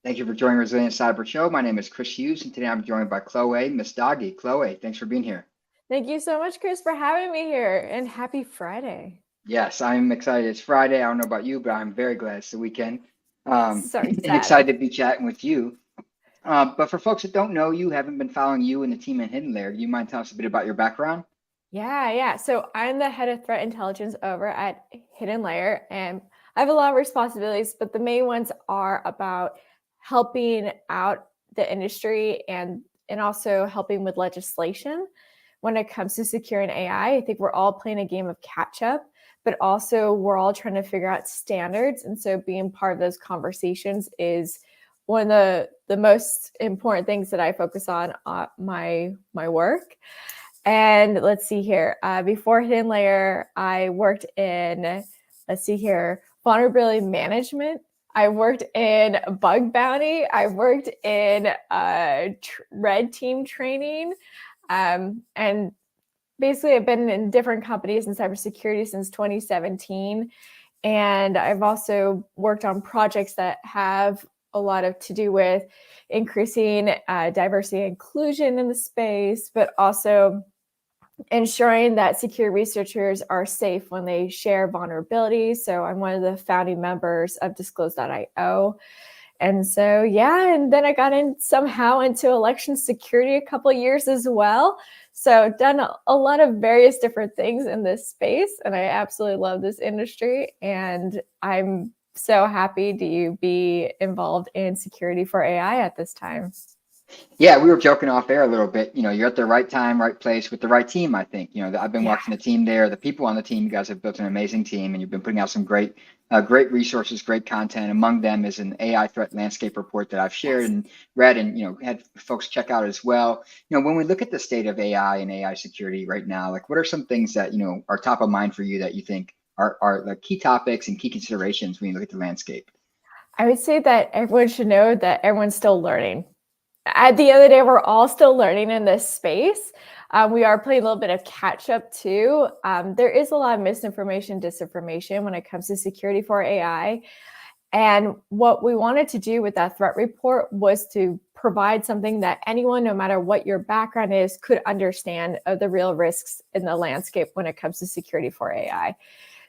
Thank you for joining Resilient Cyber Show. My name is Chris Hughes, and today I'm joined by Chloe Messdaghi. Chloe, thanks for being here. Thank you so much, Chris, for having me here, and happy Friday. Yes, I'm excited. It's Friday. I don't know about you, but I'm very glad it's the weekend. So And excited. excited to be chatting with you. But for folks that don't know you, haven't been following you and the team at HiddenLayer, do you mind telling us a bit about your background? Yeah. So I'm the head of threat intelligence over at HiddenLayer, and I have a lot of responsibilities, but the main ones are about helping out the industry and also helping with legislation when it comes to securing AI. I think we're all playing a game of catch up, but also we're all trying to figure out standards. And so being part of those conversations is one of the most important things that I focus on my work. And let's see here. Before HiddenLayer, I worked in, vulnerability management. I worked in bug bounty. I worked in red team training. And basically, I've been in different companies in cybersecurity since 2017. And I've also worked on projects that have a lot of to do with increasing diversity and inclusion in the space, but also ensuring that security researchers are safe when they share vulnerabilities. So I'm one of the founding members of Disclose.io. And so, and then I got in somehow into election security a couple of years as well. So done a lot of various different things in this space. And I absolutely love this industry. And I'm so happy to be involved in security for AI at this time. Yeah, we were joking off air a little bit. You're at the right time, right place with the right team, I think. I've been Yeah. watching the team there, the people on the team. You guys have built an amazing team, and you've been putting out some great resources, great content. Among them is an AI threat landscape report that I've shared Yes. and read and, had folks check out as well. When we look at the state of AI and AI security right now, like what are some things that, are top of mind for you that you think are the key topics and key considerations when you look at the landscape? I would say that everyone should know that everyone's still learning. At the end of the day, we're all still learning in this space. We are playing a little bit of catch up too. There is a lot of misinformation, disinformation when it comes to security for AI. And what we wanted to do with that threat report was to provide something that anyone, no matter what your background is, could understand of the real risks in the landscape when it comes to security for AI.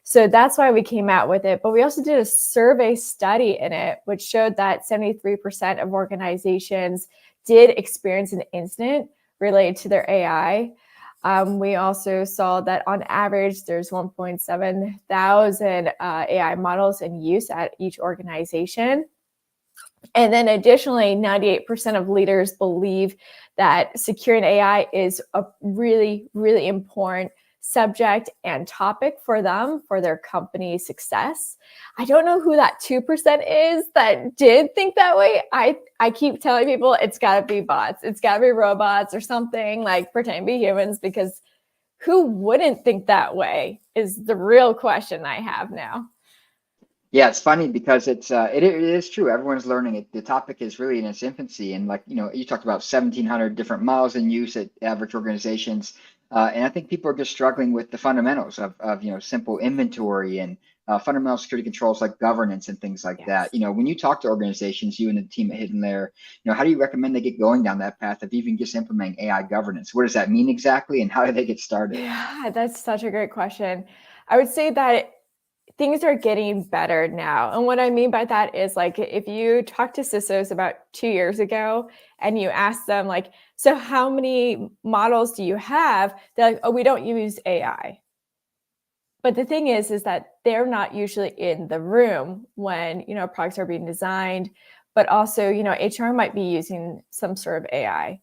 So that's why we came out with it. But we also did a survey study in it, which showed that 73% of organizations did experience an incident related to their AI. We also saw that on average, there's 1.7 thousand AI models in use at each organization. And then additionally, 98% of leaders believe that securing AI is a really, really important subject and topic for them, for their company's success. I don't know who that 2% is that did think that way. I keep telling people it's got to be bots. It's got to be robots or something, like pretend to be humans, because who wouldn't think that way is the real question I have now. Yeah, it's funny because it is true. Everyone's learning it. The topic is really in its infancy, and like you talked about 1,700 different models in use at average organizations, and I think people are just struggling with the fundamentals of simple inventory and fundamental security controls like governance and things like that. Yes. When you talk to organizations, you and the team at HiddenLayer, how do you recommend they get going down that path of even just implementing AI governance? What does that mean exactly, and how do they get started? Yeah, that's such a great question. I would say that things are getting better now. And what I mean by that is, like, if you talk to CISOs about 2 years ago and you ask them, like, so how many models do you have? They're like, oh, we don't use AI. But the thing is that they're not usually in the room when, products are being designed, but also, HR might be using some sort of AI.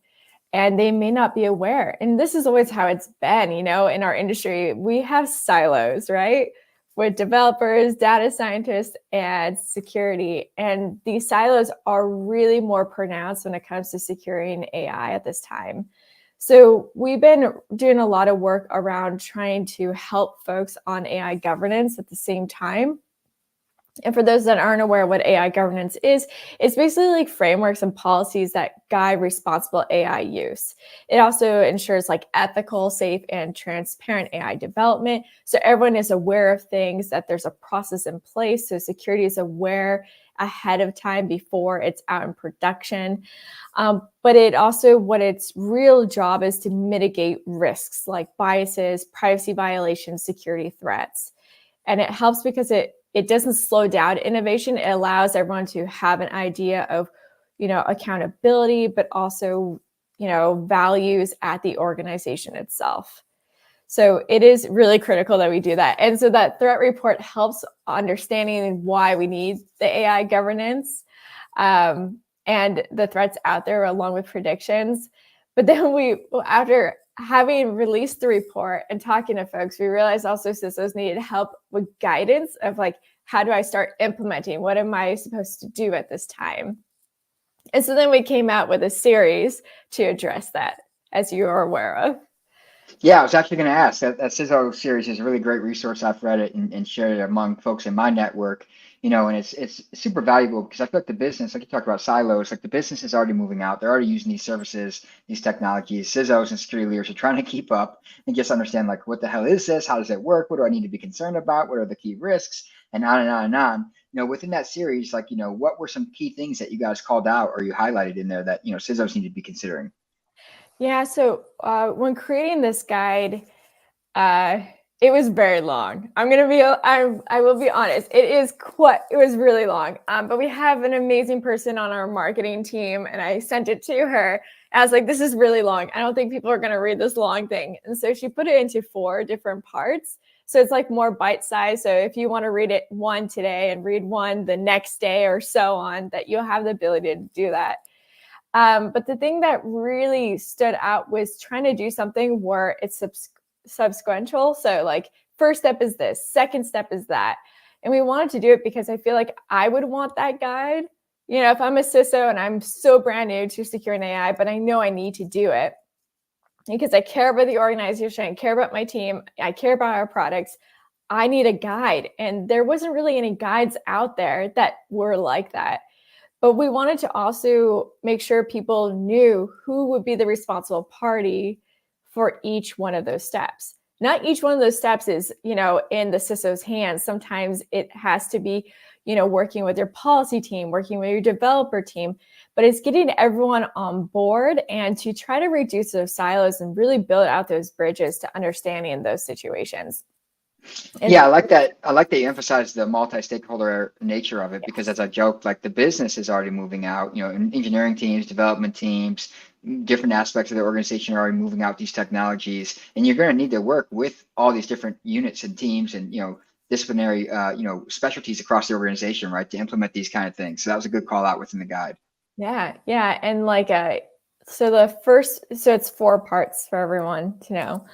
And they may not be aware. And this is always how it's been, in our industry. We have silos, right? With developers, data scientists, and security. And these silos are really more pronounced when it comes to securing AI at this time. So we've been doing a lot of work around trying to help folks on AI governance at the same time. And for those that aren't aware what AI governance is, it's basically like frameworks and policies that guide responsible AI use. It also ensures like ethical, safe, and transparent AI development. So everyone is aware of things, that there's a process in place. So security is aware ahead of time before it's out in production. But it also, what its real job is to mitigate risks like biases, privacy violations, security threats. And it helps because it doesn't slow down innovation. It allows everyone to have an idea of, accountability, but also, values at the organization itself. So it is really critical that we do that. And so that threat report helps understanding why we need the AI governance and the threats out there along with predictions. But then after having released the report and talking to folks, we realized also CISOs needed help with guidance of like, how do I start implementing? What am I supposed to do at this time? And so then we came out with a series to address that, as you are aware of. Yeah, I was actually going to ask that CISO series is a really great resource. I've read it and shared it among folks in my network, and it's super valuable because I feel like the business, like you talked about silos, like the business is already moving out. They're already using these services, these technologies. CISOs and security leaders are trying to keep up and just understand like, what the hell is this? How does it work? What do I need to be concerned about? What are the key risks? And on and on and on. Within that series, like, what were some key things that you guys called out or you highlighted in there that, CISOs need to be considering? Yeah, so when creating this guide, it was very long. I will be honest. It was really long. But we have an amazing person on our marketing team, and I sent it to her. I was like, this is really long. I don't think people are going to read this long thing. And so she put it into 4 different parts. So it's like more bite-sized. So if you want to read it one today and read one the next day or so on, that you'll have the ability to do that. But the thing that really stood out was trying to do something where it's subsequential. So like, first step is this, second step is that. And we wanted to do it because I feel like I would want that guide. If I'm a CISO and I'm so brand new to securing AI, but I know I need to do it because I care about the organization, I care about my team, I care about our products, I need a guide. And there wasn't really any guides out there that were like that. But we wanted to also make sure people knew who would be the responsible party for each one of those steps. Not each one of those steps is, in the CISO's hands. Sometimes it has to be, working with your policy team, working with your developer team, but it's getting everyone on board and to try to reduce those silos and really build out those bridges to understanding those situations. Yeah, I like that. I like that you emphasize the multi-stakeholder nature of it, Yes. because as I joked, like the business is already moving out, engineering teams, development teams, different aspects of the organization are already moving out these technologies, and you're going to need to work with all these different units and teams and, disciplinary, specialties across the organization, right, to implement these kind of things. So that was a good call out within the guide. Yeah. And like, so it's 4 parts for everyone to know.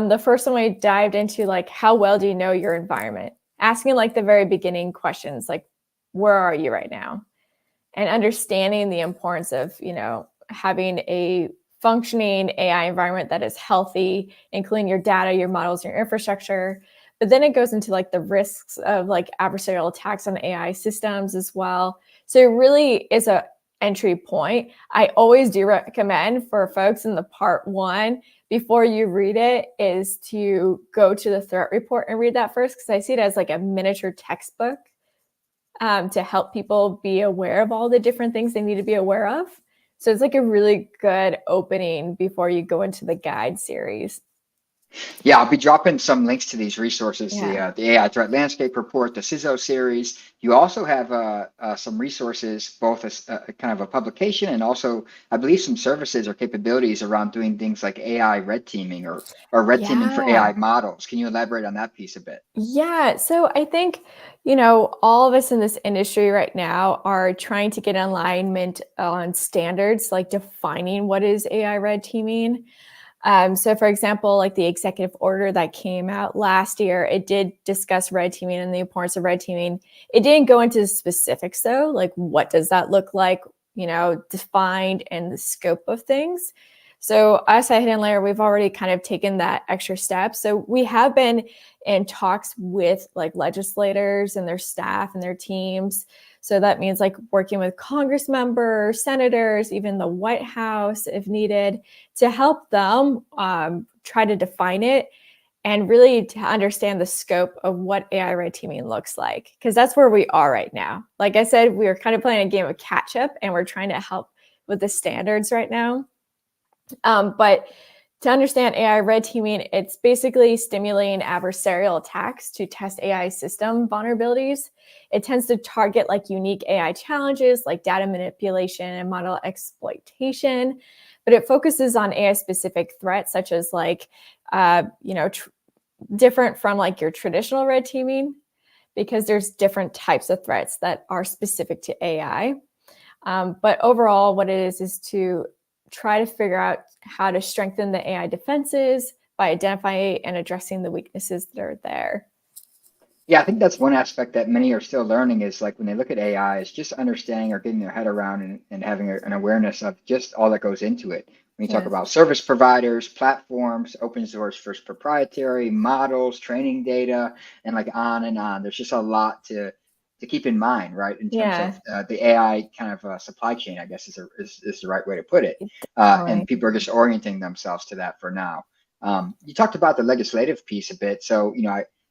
The first one we dived into, like, how well do you know your environment? Asking like the very beginning questions, like, where are you right now? And understanding the importance of, having a functioning AI environment that is healthy, including your data, your models, your infrastructure. But then it goes into like the risks of like adversarial attacks on AI systems as well. So it really is a entry point. I always do recommend for folks in the part 1, before you read it, is to go to the threat report and read that first, because I see it as like a miniature textbook to help people be aware of all the different things they need to be aware of. So it's like a really good opening before you go into the guide series. Yeah, I'll be dropping some links to these resources, Yeah. the AI Threat Landscape Report, the CISO series. You also have some resources, both as kind of a publication and also, I believe, some services or capabilities around doing things like AI red teaming or red teaming for AI models. Can you elaborate on that piece a bit? Yeah. So I think, all of us in this industry right now are trying to get alignment on standards, like defining what is AI red teaming. So for example, like the executive order that came out last year, it did discuss red teaming and the importance of red teaming. It didn't go into specifics though, like what does that look like, defined and the scope of things. So us at HiddenLayer, we've already kind of taken that extra step. So we have been in talks with like legislators and their staff and their teams. So that means like working with Congress members, senators, even the White House if needed, to help them try to define it and really to understand the scope of what AI red teaming looks like, because that's where we are right now. Like I said, we are kind of playing a game of catch up, and we're trying to help with the standards right now. But to understand AI red teaming, it's basically stimulating adversarial attacks to test AI system vulnerabilities. It tends to target like unique AI challenges like data manipulation and model exploitation, but it focuses on AI specific threats such as like, different from like your traditional red teaming, because there's different types of threats that are specific to AI. But overall, what it is to try to figure out how to strengthen the AI defenses by identifying and addressing the weaknesses that are there. Yeah, I think that's one aspect that many are still learning is like when they look at AI, is just understanding or getting their head around and having an awareness of just all that goes into it. When you talk Yes. about service providers, platforms, open source first proprietary models, training data, and like on and on. There's just a lot to keep in mind, right? In terms Yeah. of the AI kind of supply chain, I guess is the right way to put it. And Definitely. people are just orienting themselves to that for now. You talked about the legislative piece a bit, so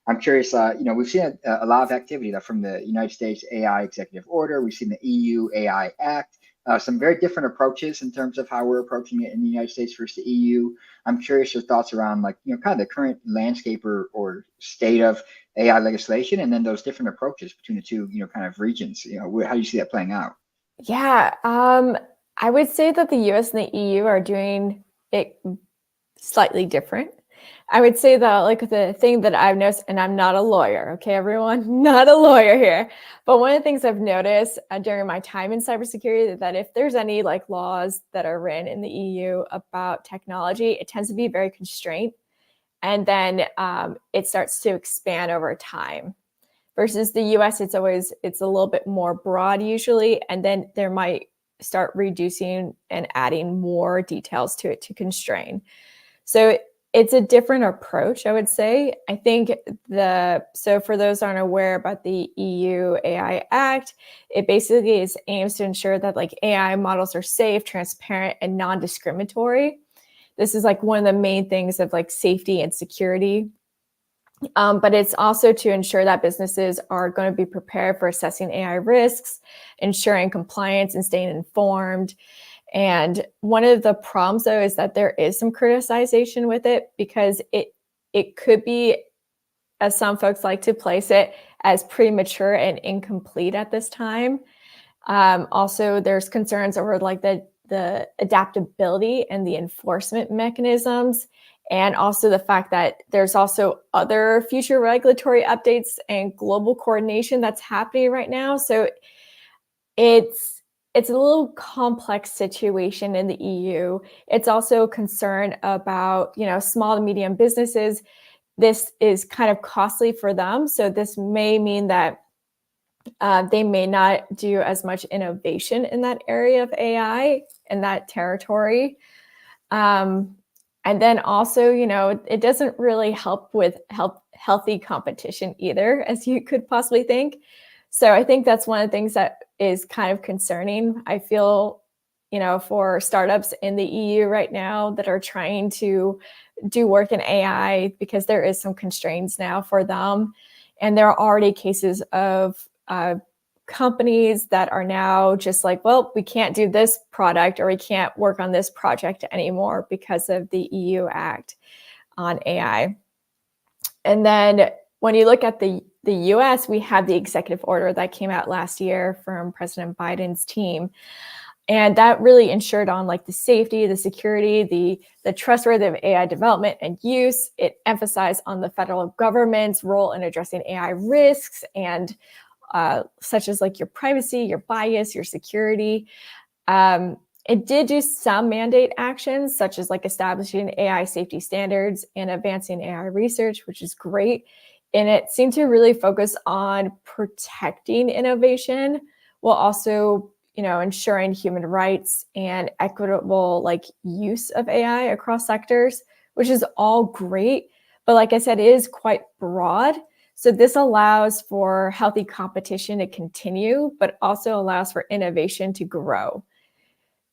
I'm curious. We've seen a lot of activity from the United States AI Executive Order. We've seen the EU AI Act. Some very different approaches in terms of how we're approaching it in the United States versus the EU. I'm curious your thoughts around kind of the current landscape or state of AI legislation, and then those different approaches between the two, kind of regions. How do you see that playing out? Yeah. I would say that the US and the EU are doing it slightly different. I would say that like the thing that I've noticed, and I'm not a lawyer, okay, everyone, not a lawyer here, but one of the things I've noticed during my time in cybersecurity is that if there's any like laws that are written in the EU about technology, it tends to be very constrained, and then it starts to expand over time. Versus the US, it's a little bit more broad usually, and then there might start reducing and adding more details to it to constrain. So it's a different approach, I would say. I think so for those aren't aware about the EU AI Act, it basically aims to ensure that like AI models are safe, transparent, and non-discriminatory. This is like one of the main things of like safety and security. But it's also to ensure that businesses are going to be prepared for assessing AI risks, ensuring compliance and staying informed. And one of the problems, though, is that there is some criticization with it because it could be, as some folks like to place it, as premature and incomplete at this time. Also, there's concerns over like the adaptability and the enforcement mechanisms, and also the fact that there's also other future regulatory updates and global coordination that's happening right now. So it's a little complex situation in the EU. It's also a concern about, small to medium businesses. This is kind of costly for them. So this may mean that they may not do as much innovation in that area of AI in that territory. And then also, it doesn't really help with healthy competition either, as you could possibly think. So I think that's one of the things that is kind of concerning. I feel, for startups in the EU right now that are trying to do work in AI, because there is some constraints now for them. And there are already cases of companies that are now just like, well, we can't do this product or we can't work on this project anymore because of the EU Act on AI. And then when you look at the US, we have the executive order that came out last year from President Biden's team. And that really ensured on like the safety, the security, the trustworthy of AI development and use. It emphasized on the federal government's role in addressing AI risks and such as like your privacy, your bias, your security. It did do some mandate actions, such as like establishing AI safety standards and advancing AI research, which is great. And it seemed to really focus on protecting innovation while also, ensuring human rights and equitable like use of AI across sectors, which is all great. But like I said, it is quite broad. So this allows for healthy competition to continue, but also allows for innovation to grow.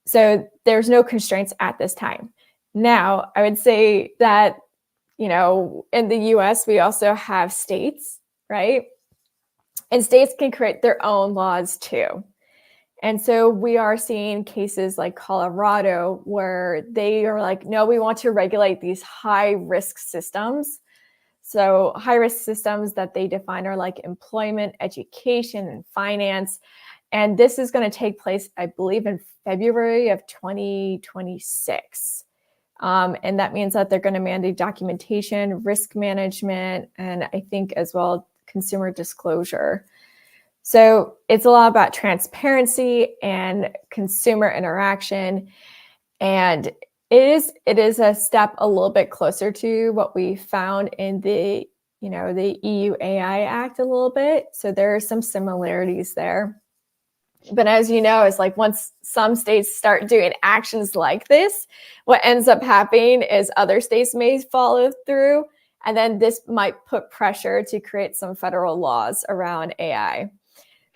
So there's no constraints at this time. Now, I would say that in the US, we also have states, right? And states can create their own laws too. And so we are seeing cases like Colorado where they are like, no, we want to regulate these high risk systems. So high risk systems that they define are like employment, education, and finance. And this is going to take place, I believe, in February of 2026. And that means that they're going to mandate documentation, risk management, and I think as well consumer disclosure. So it's a lot about transparency and consumer interaction. And it is a step a little bit closer to what we found in the EU AI Act a little bit. So there are some similarities there. But as you know, it's like once some states start doing actions like this, what ends up happening is other states may follow through. And then this might put pressure to create some federal laws around AI.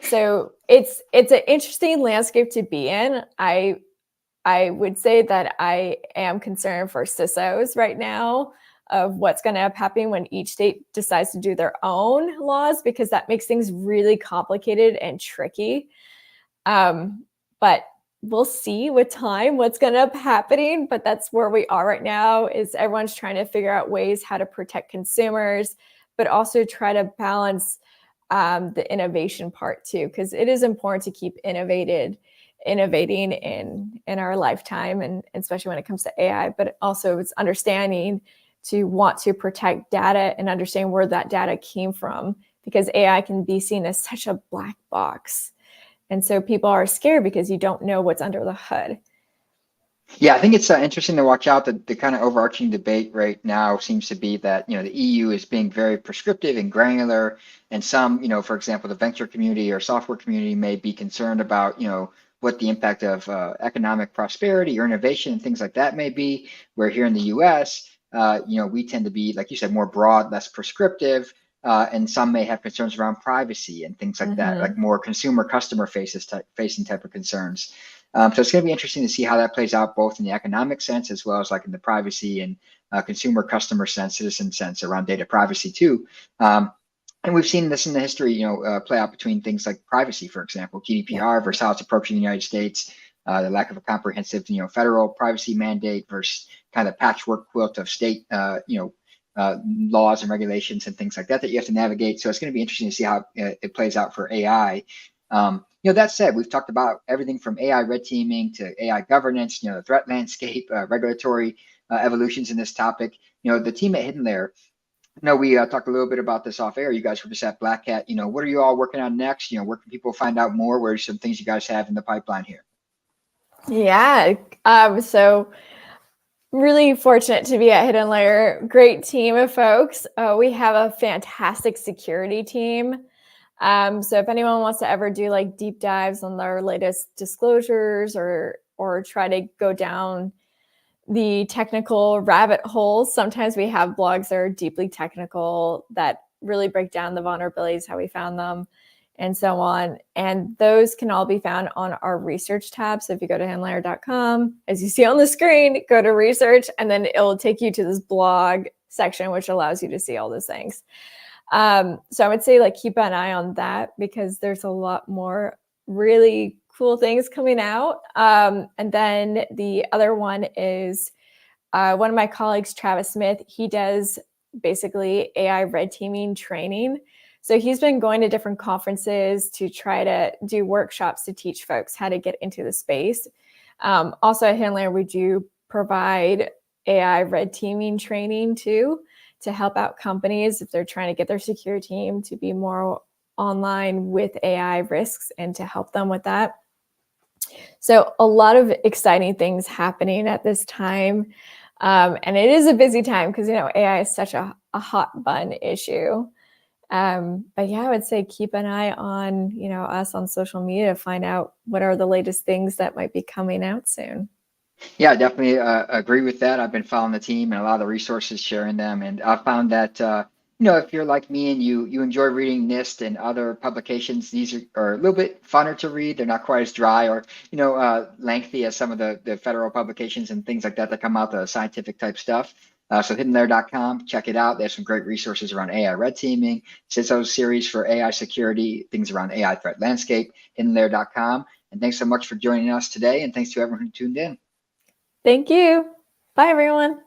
So it's an interesting landscape to be in. I would say that I am concerned for CISOs right now of what's going to happen when each state decides to do their own laws, because that makes things really complicated and tricky. But we'll see with time what's going to end up happening. But that's where we are right now, is everyone's trying to figure out ways how to protect consumers, but also try to balance the innovation part too, because it is important to keep innovating in our lifetime, and especially when it comes to AI, but also it's understanding to want to protect data and understand where that data came from, because AI can be seen as such a black box. And so people are scared because you don't know what's under the hood. Yeah, I think it's interesting to watch out. The kind of overarching debate right now seems to be that, the EU is being very prescriptive and granular, and some, for example, the venture community or software community may be concerned about, what the impact of economic prosperity or innovation and things like that may be. Where here in the US, we tend to be, like you said, more broad, less prescriptive, and some may have concerns around privacy and things like that, like more consumer customer facing type of concerns. So it's going to be interesting to see how that plays out, both in the economic sense as well as like in the privacy and consumer customer sense, citizen sense around data privacy too. And we've seen this in the history, play out between things like privacy, for example, GDPR versus how it's approaching the United States, the lack of a comprehensive, federal privacy mandate versus kind of patchwork quilt of state, laws and regulations and things like that you have to navigate. So it's going to be interesting to see how it plays out for AI. That said, we've talked about everything from AI red teaming to AI governance, the threat landscape, regulatory evolutions in this topic. The team at HiddenLayer, we talked a little bit about this off air. You guys were just at Black Hat. What are you all working on next? Where can people find out more? Where are some things you guys have in the pipeline here? Yeah. So really fortunate to be at HiddenLayer. Great team of folks. We have a fantastic security team. So if anyone wants to ever do like deep dives on their latest disclosures or try to go down the technical rabbit holes, sometimes we have blogs that are deeply technical that really break down the vulnerabilities, how we found them, and so on. And those can all be found on our research tab. So if you go to hiddenlayer.com, as you see on the screen, go to research, and then it will take you to this blog section, which allows you to see all those things. So I would say like keep an eye on that, because there's a lot more really cool things coming out. And then the other one is one of my colleagues, Travis Smith. He does basically AI red teaming training. So he's been going to different conferences to try to do workshops to teach folks how to get into the space. Also at HiddenLayer, we do provide AI red teaming training too, to help out companies if they're trying to get their security team to be more online with AI risks and to help them with that. So a lot of exciting things happening at this time. And it is a busy time because, AI is such a hot button issue. But yeah, I would say keep an eye on, us on social media to find out what are the latest things that might be coming out soon. Yeah, I definitely agree with that. I've been following the team and a lot of the resources, sharing them, and I found that if you're like me and you enjoy reading NIST and other publications, these are a little bit funner to read. They're not quite as dry or lengthy as some of the federal publications and things like that come out, the scientific type stuff. So HiddenLayer.com, check it out. There's some great resources around AI red teaming, CISO series for AI security, things around AI threat landscape, HiddenLayer.com. And thanks so much for joining us today. And thanks to everyone who tuned in. Thank you. Bye, everyone.